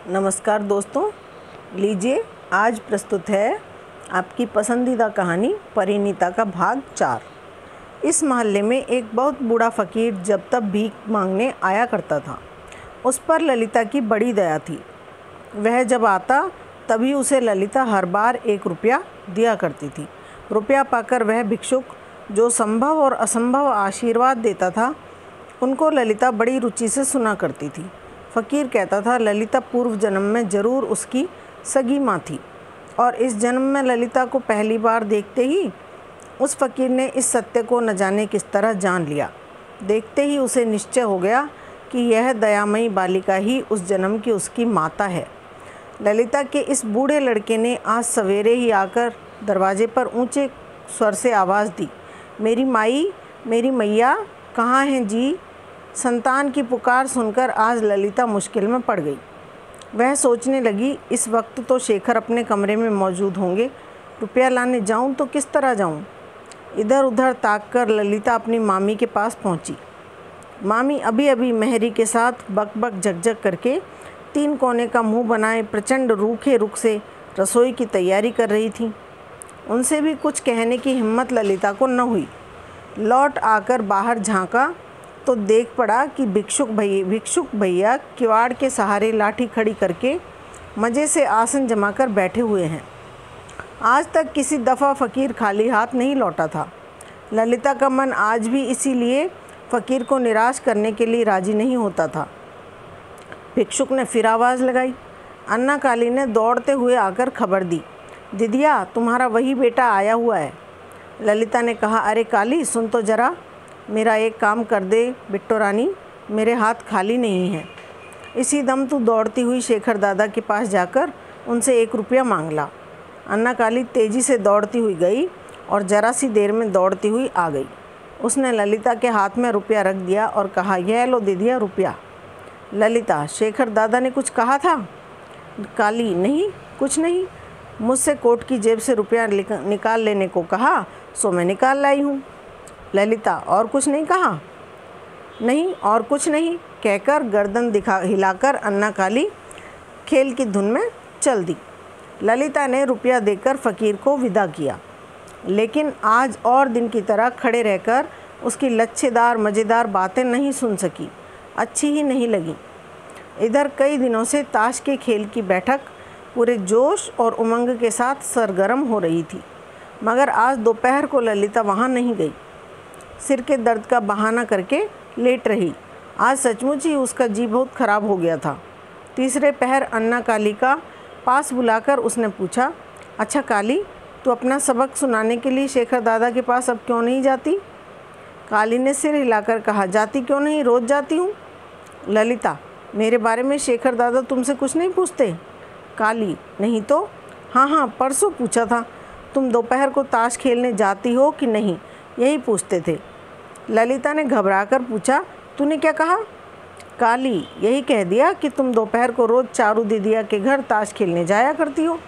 नमस्कार दोस्तों, लीजिए आज प्रस्तुत है आपकी पसंदीदा कहानी परिणीता का भाग 4। इस मोहल्ले में एक बहुत बूढ़ा फ़कीर जब तब भीख मांगने आया करता था। उस पर ललिता की बड़ी दया थी। वह जब आता तभी उसे ललिता हर बार 1 रुपया दिया करती थी। रुपया पाकर वह भिक्षुक जो संभव और असंभव आशीर्वाद देता था, उनको ललिता बड़ी रुचि से सुना करती थी। फ़कीर कहता था ललिता पूर्व जन्म में ज़रूर उसकी सगी माँ थी और इस जन्म में ललिता को पहली बार देखते ही उस फ़कीर ने इस सत्य को न जाने किस तरह जान लिया। देखते ही उसे निश्चय हो गया कि यह दयामयी बालिका ही उस जन्म की उसकी माता है। ललिता के इस बूढ़े लड़के ने आज सवेरे ही आकर दरवाजे पर ऊंचे स्वर से आवाज़ दी, मेरी माई, मेरी मैया कहाँ हैं जी। संतान की पुकार सुनकर आज ललिता मुश्किल में पड़ गई। वह सोचने लगी, इस वक्त तो शेखर अपने कमरे में मौजूद होंगे, रुपया लाने जाऊं तो किस तरह जाऊं। इधर उधर ताककर ललिता अपनी मामी के पास पहुंची। मामी अभी अभी मेहरी के साथ बक बक झकझक करके 3 कोने का मुंह बनाए प्रचंड रूखे रुख से रसोई की तैयारी कर रही थी। उनसे भी कुछ कहने की हिम्मत ललिता को न हुई। लौट आकर बाहर झांका तो देख पड़ा कि भिक्षुक भैया किवाड़ के सहारे लाठी खड़ी करके मज़े से आसन जमाकर बैठे हुए हैं। आज तक किसी दफ़ा फ़कीर खाली हाथ नहीं लौटा था। ललिता का मन आज भी इसीलिए फ़कीर को निराश करने के लिए राज़ी नहीं होता था। भिक्षुक ने फिर आवाज़ लगाई। अन्ना काली ने दौड़ते हुए आकर खबर दी, दीदिया तुम्हारा वही बेटा आया हुआ है। ललिता ने कहा, अरे काली सुन तो ज़रा, मेरा एक काम कर दे बिट्टो रानी, मेरे हाथ खाली नहीं हैं। इसी दम तू दौड़ती हुई शेखर दादा के पास जाकर उनसे 1 रुपया मांग ला। अन्ना काली तेज़ी से दौड़ती हुई गई और ज़रा सी देर में दौड़ती हुई आ गई। उसने ललिता के हाथ में रुपया रख दिया और कहा, यह लो दीदिया रुपया। ललिता, शेखर दादा ने कुछ कहा था? काली, नहीं कुछ नहीं, मुझसे कोट की जेब से रुपया निकाल लेने को कहा, सो मैं निकाल लाई हूँ। ललिता, और कुछ नहीं कहा? नहीं और कुछ नहीं, कहकर गर्दन हिलाकर अन्ना काली खेल की धुन में चल दी। ललिता ने रुपया देकर फ़कीर को विदा किया, लेकिन आज और दिन की तरह खड़े रहकर उसकी लच्छेदार मज़ेदार बातें नहीं सुन सकी, अच्छी ही नहीं लगी। इधर कई दिनों से ताश के खेल की बैठक पूरे जोश और उमंग के साथ सरगर्म हो रही थी, मगर आज दोपहर को ललिता वहाँ नहीं गई। सिर के दर्द का बहाना करके लेट रही। आज सचमुच ही उसका जी बहुत ख़राब हो गया था। तीसरे पहर अन्ना काली का पास बुलाकर उसने पूछा, अच्छा काली, तू अपना सबक सुनाने के लिए शेखर दादा के पास अब क्यों नहीं जाती? काली ने सिर हिलाकर कहा, जाती क्यों नहीं, रोज़ जाती हूँ। ललिता, मेरे बारे में शेखर दादा तुमसे कुछ नहीं पूछते? काली, नहीं तो। हाँ, परसों पूछा था, तुम दोपहर को ताश खेलने जाती हो कि नहीं, यही पूछते थे। ललिता ने घबराकर पूछा, तूने क्या कहा? काली, यही कह दिया कि तुम दोपहर को रोज़ चारू दीदिया के घर ताश खेलने जाया करती हो।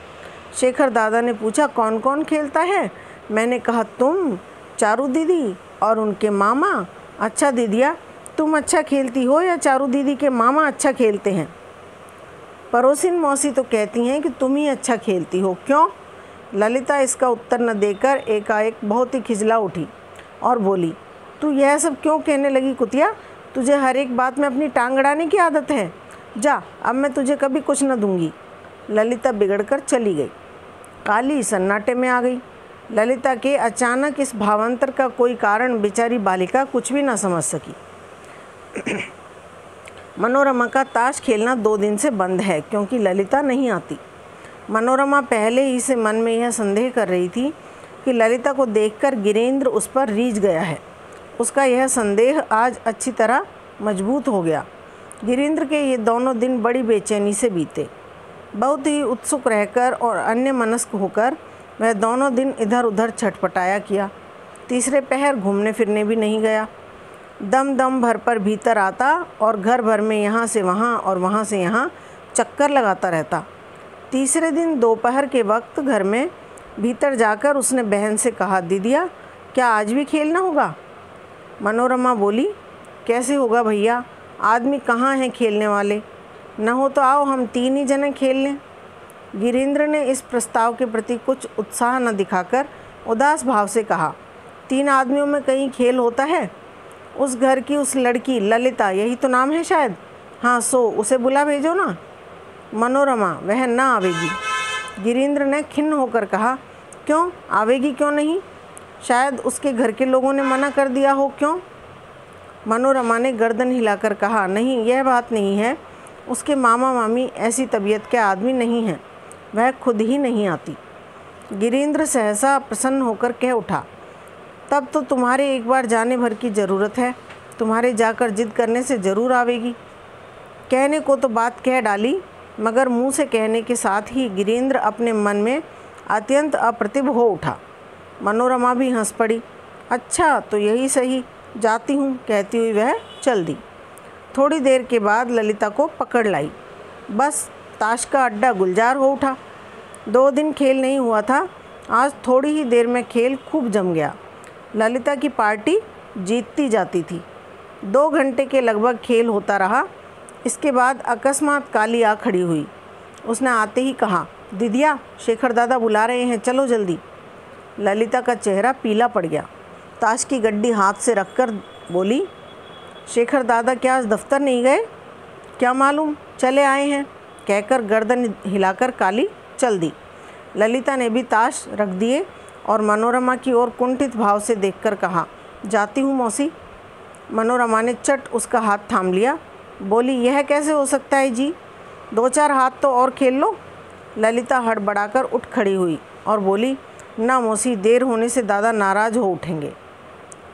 शेखर दादा ने पूछा, कौन कौन खेलता है? मैंने कहा तुम, चारू दीदी और उनके मामा। अच्छा दीदिया, तुम अच्छा खेलती हो या चारू दीदी के मामा अच्छा खेलते हैं? पड़ोसिन मौसी तो कहती हैं कि तुम ही अच्छा खेलती हो, क्यों? ललिता इसका उत्तर न देकर एकाएक बहुत ही खिजला उठी और बोली, तू यह सब क्यों कहने लगी कुतिया? तुझे हर एक बात में अपनी टांग अड़ाने की आदत है। जा, अब मैं तुझे कभी कुछ न दूंगी। ललिता बिगड़कर चली गई। काली सन्नाटे में आ गई। ललिता के अचानक इस भावांतर का कोई कारण बेचारी बालिका कुछ भी न समझ सकी। मनोरमा का ताश खेलना 2 दिन से बंद है क्योंकि ललिता नहीं आती। मनोरमा पहले ही से मन में यह संदेह कर रही थी कि ललिता को देखकर गिरेंद्र उस पर रीझ गया है। उसका यह संदेह आज अच्छी तरह मजबूत हो गया। गिरेंद्र के ये दोनों दिन बड़ी बेचैनी से बीते। बहुत ही उत्सुक रहकर और अन्य मनस्क होकर वह दोनों दिन इधर उधर छटपटाया किया। तीसरे पहर घूमने फिरने भी नहीं गया। दम दम भर पर भीतर आता और घर भर में यहाँ से वहाँ और वहाँ से यहाँ चक्कर लगाता रहता। तीसरे दिन दोपहर के वक्त घर में भीतर जाकर उसने बहन से कहा, दीदिया क्या आज भी खेलना होगा? मनोरमा बोली, कैसे होगा भैया, आदमी कहाँ हैं खेलने वाले। न हो तो आओ हम 3 ही जने खेल लें। गिरीन्द्र ने इस प्रस्ताव के प्रति कुछ उत्साह न दिखाकर उदास भाव से कहा, 3 आदमियों में कहीं खेल होता है? उस घर की उस लड़की ललिता, यही तो नाम है शायद। हाँ, सो उसे बुला भेजो ना। मनोरमा, वह ना आवेगी। गिरीन्द्र ने खिन्न होकर कहा, क्यों आवेगी, क्यों नहीं? शायद उसके घर के लोगों ने मना कर दिया हो, क्यों? मनोरमा ने गर्दन हिलाकर कहा, नहीं, यह बात नहीं है। उसके मामा मामी ऐसी तबीयत के आदमी नहीं हैं, वह खुद ही नहीं आती। गिरीन्द्र सहसा प्रसन्न होकर कह उठा, तब तो तुम्हारे एक बार जाने भर की ज़रूरत है। तुम्हारे जाकर जिद करने से ज़रूर आवेगी। कहने को तो बात कह डाली, मगर मुंह से कहने के साथ ही गिरीन्द्र अपने मन में अत्यंत अप्रतिभ हो उठा। मनोरमा भी हंस पड़ी। अच्छा, तो यही सही, जाती हूँ, कहती हुई वह चल दी। थोड़ी देर के बाद ललिता को पकड़ लाई। बस ताश का अड्डा गुलजार हो उठा। 2 दिन खेल नहीं हुआ था, आज थोड़ी ही देर में खेल खूब जम गया। ललिता की पार्टी जीतती जाती थी। 2 घंटे के लगभग खेल होता रहा। इसके बाद अकस्मात काली आ खड़ी हुई। उसने आते ही कहा, दीदिया, शेखर दादा बुला रहे हैं, चलो जल्दी। ललिता का चेहरा पीला पड़ गया। ताश की गड्डी हाथ से रखकर बोली, शेखर दादा क्या आज दफ्तर नहीं गए? क्या मालूम, चले आए हैं, कहकर गर्दन हिलाकर काली चल दी। ललिता ने भी ताश रख दिए और मनोरमा की ओर कुंठित भाव से देखकर कहा, जाती हूँ मौसी। मनोरमा ने चट उसका हाथ थाम लिया। बोली, यह कैसे हो सकता है जी? 2-4 हाथ तो और खेल लो। ललिता हड़बड़ाकर उठ खड़ी हुई और बोली, ना मौसी, देर होने से दादा नाराज़ हो उठेंगे।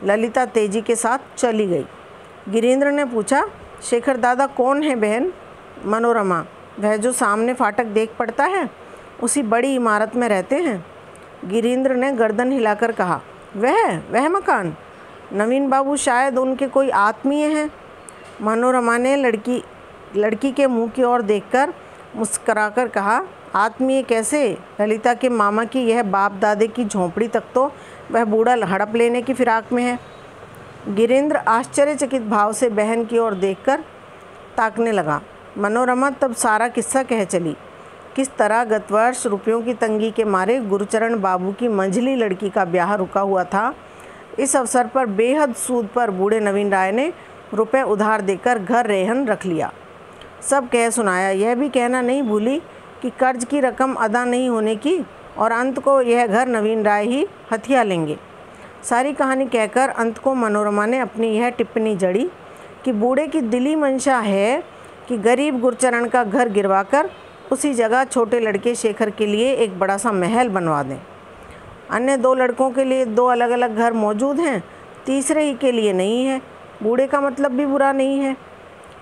ललिता तेजी के साथ चली गई। गिरीन्द्र ने पूछा, शेखर दादा कौन है बहन? मनोरमा, वह जो सामने फाटक देख पड़ता है, उसी बड़ी इमारत में रहते हैं। गिरीन्द्र ने गर्दन हिलाकर कहा, वह मकान? नवीन बाबू शायद उनके कोई आत्मीय हैं। मनोरमा ने लड़की के मुंह की ओर देखकर मुस्कराकर कहा, आत्मीय कैसे? ललिता के मामा की यह बाप दादे की झोंपड़ी तक तो वह बूढ़ा हड़प लेने की फिराक में है। गिरीन्द्र आश्चर्यचकित भाव से बहन की ओर देखकर ताकने लगा। मनोरमा तब सारा किस्सा कह चली। किस तरह गत वर्ष रुपयों की तंगी के मारे गुरुचरण बाबू की मंझली लड़की का ब्याह रुका हुआ था। इस अवसर पर बेहद सूद पर बूढ़े नवीन राय ने रुपए उधार देकर घर रेहन रख लिया। सब कह सुनाया। यह भी कहना नहीं भूली कि कर्ज की रकम अदा नहीं होने की और अंत को यह घर नवीन राय ही हथिया लेंगे। सारी कहानी कहकर अंत को मनोरमा ने अपनी यह टिप्पणी जड़ी कि बूढ़े की दिली मंशा है कि गरीब गुरचरण का घर गिरवाकर उसी जगह छोटे लड़के शेखर के लिए एक बड़ा सा महल बनवा दें। अन्य 2 लड़कों के लिए 2 अलग अलग घर मौजूद हैं, तीसरे ही के लिए नहीं है। बूढ़े का मतलब भी बुरा नहीं है।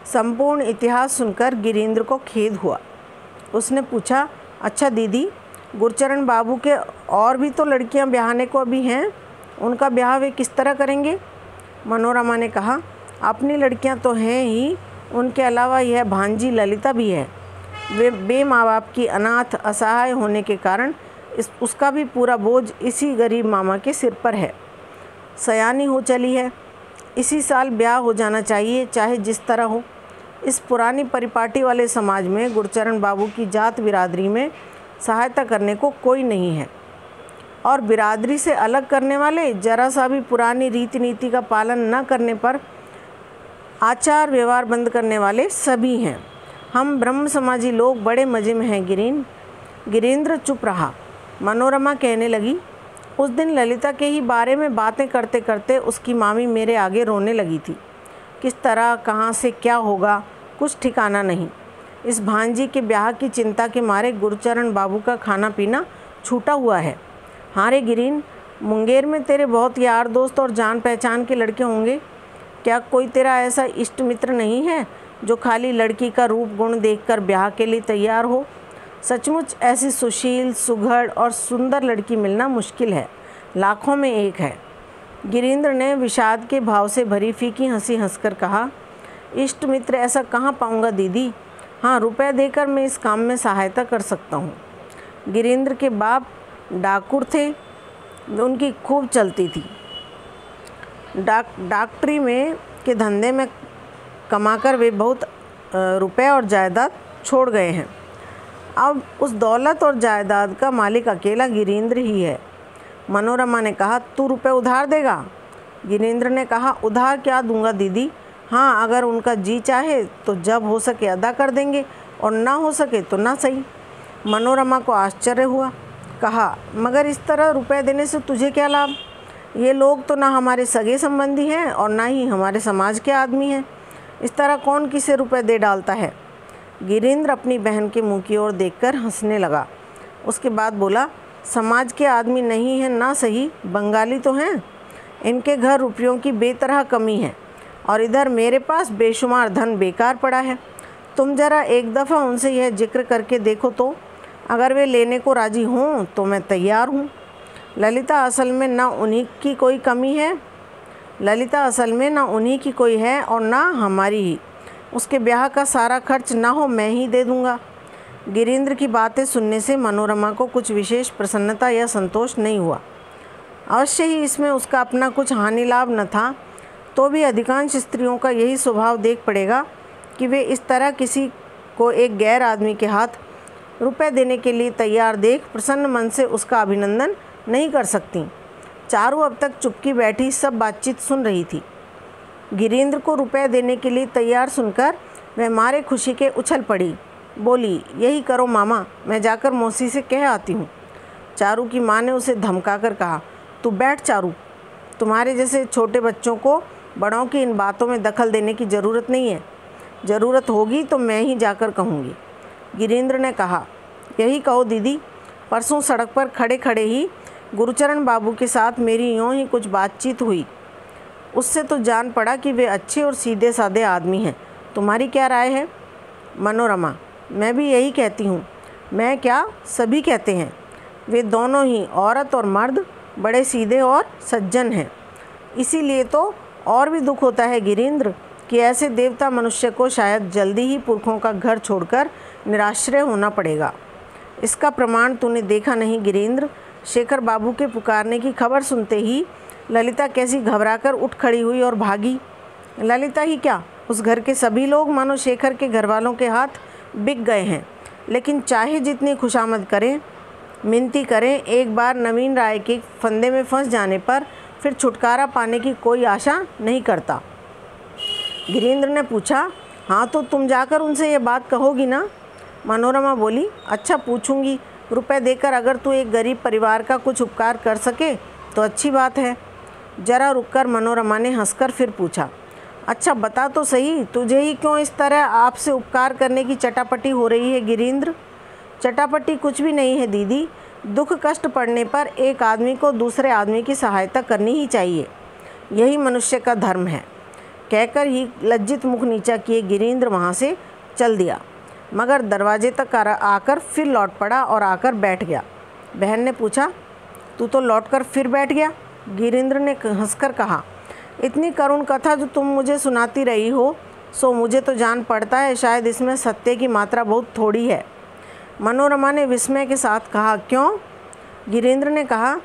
संपूर्ण इतिहास सुनकर गिरीन्द्र को खेद हुआ। उसने पूछा, अच्छा दीदी, गुरचरण बाबू के और भी तो लड़कियां ब्याहने को अभी हैं, उनका ब्याह वे किस तरह करेंगे? मनोरमा ने कहा, अपनी लड़कियां तो हैं ही, उनके अलावा यह भांजी ललिता भी है। वे बे माँ बाप की अनाथ असहाय होने के कारण उसका भी पूरा बोझ इसी गरीब मामा के सिर पर है। सयानी हो चली है, इसी साल ब्याह हो जाना चाहिए, चाहे जिस तरह हो। इस पुरानी परिपाटी वाले समाज में गुरचरण बाबू की जात बिरादरी में सहायता करने को कोई नहीं है, और बिरादरी से अलग करने वाले, जरा सा भी पुरानी रीति नीति का पालन न करने पर आचार व्यवहार बंद करने वाले सभी हैं। हम ब्रह्म समाजी लोग बड़े मज़े में हैं गिरीन्द्र चुप रहा। मनोरमा कहने लगी, उस दिन ललिता के ही बारे में बातें करते करते उसकी मामी मेरे आगे रोने लगी थी। किस तरह, कहाँ से क्या होगा, कुछ ठिकाना नहीं। इस भांजी के ब्याह की चिंता के मारे गुरचरण बाबू का खाना पीना छूटा हुआ है। हाँ रे गिरीन, मुंगेर में तेरे बहुत यार दोस्त और जान पहचान के लड़के होंगे। क्या कोई तेरा ऐसा इष्ट मित्र नहीं है जो खाली लड़की का रूप गुण देखकर ब्याह के लिए तैयार हो? सचमुच ऐसी सुशील, सुघड़ और सुंदर लड़की मिलना मुश्किल है, लाखों में एक है। गिरीन्द्र ने विषाद के भाव से भरी फीकी हंसी हंसकर कहा, इष्ट मित्र ऐसा कहाँ पाऊँगा दीदी। हाँ, रुपए देकर मैं इस काम में सहायता कर सकता हूँ। गिरीन्द्र के बाप डाकुर थे, उनकी खूब चलती थी। डॉक्टरी में के धंधे में कमाकर वे बहुत रुपए और जायदाद छोड़ गए हैं। अब उस दौलत और जायदाद का मालिक अकेला गिरीन्द्र ही है। मनोरमा ने कहा, तू रुपए उधार देगा? गिरीन्द्र ने कहा, उधार क्या दूंगा दीदी, हाँ अगर उनका जी चाहे तो जब हो सके अदा कर देंगे और ना हो सके तो ना सही। मनोरमा को आश्चर्य हुआ। कहा, मगर इस तरह रुपए देने से तुझे क्या लाभ? ये लोग तो ना हमारे सगे संबंधी हैं और ना ही हमारे समाज के आदमी हैं। इस तरह कौन किसे रुपए दे डालता है? गिरीन्द्र अपनी बहन के मुंह की ओर देखकर हंसने लगा। उसके बाद बोला, समाज के आदमी नहीं हैं ना सही, बंगाली तो हैं। इनके घर रुपयों की बेतरह कमी है और इधर मेरे पास बेशुमार धन बेकार पड़ा है। तुम ज़रा एक दफ़ा उनसे यह जिक्र करके देखो तो, अगर वे लेने को राज़ी हों तो मैं तैयार हूँ। ललिता असल में ना उन्हीं की कोई कमी है, ललिता असल में ना उन्हीं की कोई है और ना हमारी ही। उसके ब्याह का सारा खर्च ना हो मैं ही दे दूँगा। गिरीन्द्र की बातें सुनने से मनोरमा को कुछ विशेष प्रसन्नता या संतोष नहीं हुआ। अवश्य ही इसमें उसका अपना कुछ हानि लाभ न था, तो भी अधिकांश स्त्रियों का यही स्वभाव देख पड़ेगा कि वे इस तरह किसी को एक गैर आदमी के हाथ रुपए देने के लिए तैयार देख प्रसन्न मन से उसका अभिनंदन नहीं कर सकती। चारू अब तक चुपकी बैठी सब बातचीत सुन रही थी। गिरीन्द्र को रुपए देने के लिए तैयार सुनकर वह मारे खुशी के उछल पड़ी। बोली, यही करो मामा, मैं जाकर मौसी से कह आती हूँ। चारू की माँ ने उसे धमकाकर कहा, तू बैठ चारू, तुम्हारे जैसे छोटे बच्चों को बड़ों की इन बातों में दखल देने की ज़रूरत नहीं है। ज़रूरत होगी तो मैं ही जाकर कहूँगी। गिरीन्द्र ने कहा, यही कहो दीदी, परसों सड़क पर खड़े खड़े ही गुरुचरण बाबू के साथ मेरी यूँ ही कुछ बातचीत हुई। उससे तो जान पड़ा कि वे अच्छे और सीधे साधे आदमी हैं। तुम्हारी क्या राय है? मनोरमा, मैं भी यही कहती हूँ। मैं क्या, सभी कहते हैं। वे दोनों ही, औरत और मर्द, बड़े सीधे और सज्जन हैं। इसीलिए तो और भी दुख होता है गिरीन्द्र कि ऐसे देवता मनुष्य को शायद जल्दी ही पुरखों का घर छोड़कर निराश्रय होना पड़ेगा। इसका प्रमाण तूने देखा नहीं गिरीन्द्र? शेखर बाबू के पुकारने की खबर सुनते ही ललिता कैसी घबराकर उठ खड़ी हुई और भागी। ललिता ही क्या, उस घर के सभी लोग मानो शेखर के घरवालों के हाथ बिक गए हैं। लेकिन चाहे जितनी खुशामद करें, मिन्नती करें, एक बार नवीन राय के फंदे में फंस जाने पर फिर छुटकारा पाने की कोई आशा नहीं करता। गिरीन्द्र ने पूछा, हाँ तो तुम जाकर उनसे ये बात कहोगी ना? मनोरमा बोली, अच्छा पूछूंगी। रुपए देकर अगर तू एक गरीब परिवार का कुछ उपकार कर सके तो अच्छी बात है। जरा रुककर मनोरमा ने हंसकर फिर पूछा, अच्छा बता तो सही, तुझे ही क्यों इस तरह आपसे उपकार करने की चटापटी हो रही है गिरीन्द्र? चटापटी कुछ भी नहीं है दीदी। दुख कष्ट पड़ने पर एक आदमी को दूसरे आदमी की सहायता करनी ही चाहिए, यही मनुष्य का धर्म है। कहकर ही लज्जित मुख नीचा किए गिरीन्द्र वहाँ से चल दिया, मगर दरवाजे तक आकर फिर लौट पड़ा और आकर बैठ गया। बहन ने पूछा, तू तो लौटकर फिर बैठ गया? गिरीन्द्र ने हंसकर कहा, इतनी करुण कथा जो तुम मुझे सुनाती रही हो, सो मुझे तो जान पड़ता है शायद इसमें सत्य की मात्रा बहुत थोड़ी है। मनोरमा ने विस्मय के साथ कहा, क्यों? गिरीन्द्र ने कहा,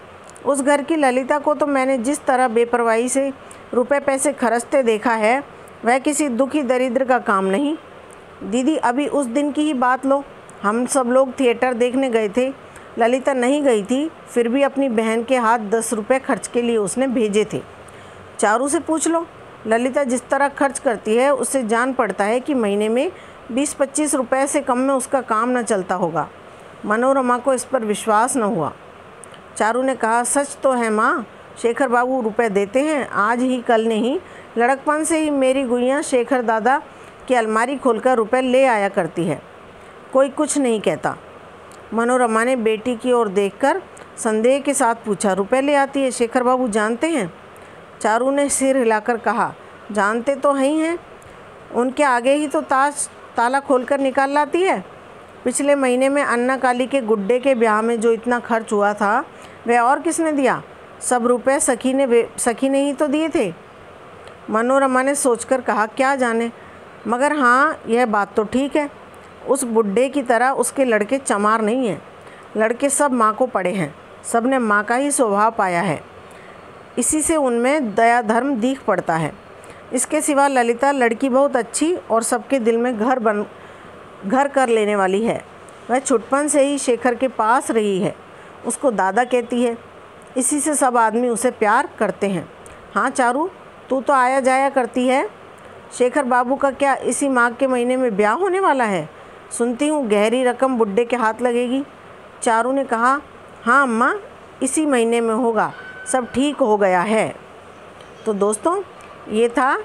उस घर की ललिता को तो मैंने जिस तरह बेपरवाही से रुपए पैसे खर्चते देखा है, वह किसी दुखी दरिद्र का काम नहीं। दीदी अभी उस दिन की ही बात लो, हम सब लोग थिएटर देखने गए थे। ललिता नहीं गई थी, फिर भी अपनी बहन के हाथ 10 रुपये खर्च के लिए उसने भेजे थे। चारू से पूछ लो, ललिता जिस तरह खर्च करती है उससे जान पड़ता है कि महीने में 20-25 रुपये से कम में उसका काम न चलता होगा। मनोरमा को इस पर विश्वास न हुआ। चारू ने कहा, सच तो है माँ, शेखर बाबू रुपए देते हैं। आज ही कल नहीं, लड़कपन से ही मेरी गुड़िया शेखर दादा की अलमारी खोलकर रुपए ले आया करती है, कोई कुछ नहीं कहता। मनोरमा ने बेटी की ओर देखकर संदेह के साथ पूछा, रुपए ले आती है, शेखर बाबू जानते हैं? चारू ने सिर हिलाकर कहा, जानते तो ही हैं, उनके आगे ही तो ताला खोलकर निकाल लाती है। पिछले महीने में अन्ना काली के गुड्डे के ब्याह में जो इतना खर्च हुआ था वह और किसने दिया? सब रुपए सखी ने ही तो दिए थे। मनोरमा ने सोचकर कहा, क्या जाने, मगर हाँ यह बात तो ठीक है, उस बुड्ढे की तरह उसके लड़के चमार नहीं हैं। लड़के सब माँ को पड़े हैं, सब ने माँ का ही स्वभाव पाया है, इसी से उनमें दया धर्म दिख पड़ता है। इसके सिवा ललिता लड़की बहुत अच्छी और सबके दिल में घर कर लेने वाली है। वह छुटपन से ही शेखर के पास रही है। उसको दादा कहती है। इसी से सब आदमी उसे प्यार करते हैं। हाँ चारू, तू तो आया जाया करती है। शेखर बाबू का क्या इसी माघ के महीने में ब्याह होने वाला है? सुनती हूँ गहरी रकम बुड्ढे के हाथ लगेगी। चारू ने कहा, हाँ अम्मा, इसी महीने में होगा। सब ठीक हो गया है। तो दोस्तों, ये था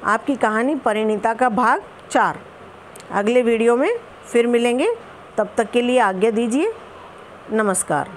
आपकी कहानी परिणीता का भाग 4। अगले वीडियो में फिर मिलेंगे। तब तक के लिए आज्ञा दीजिए। नमस्कार।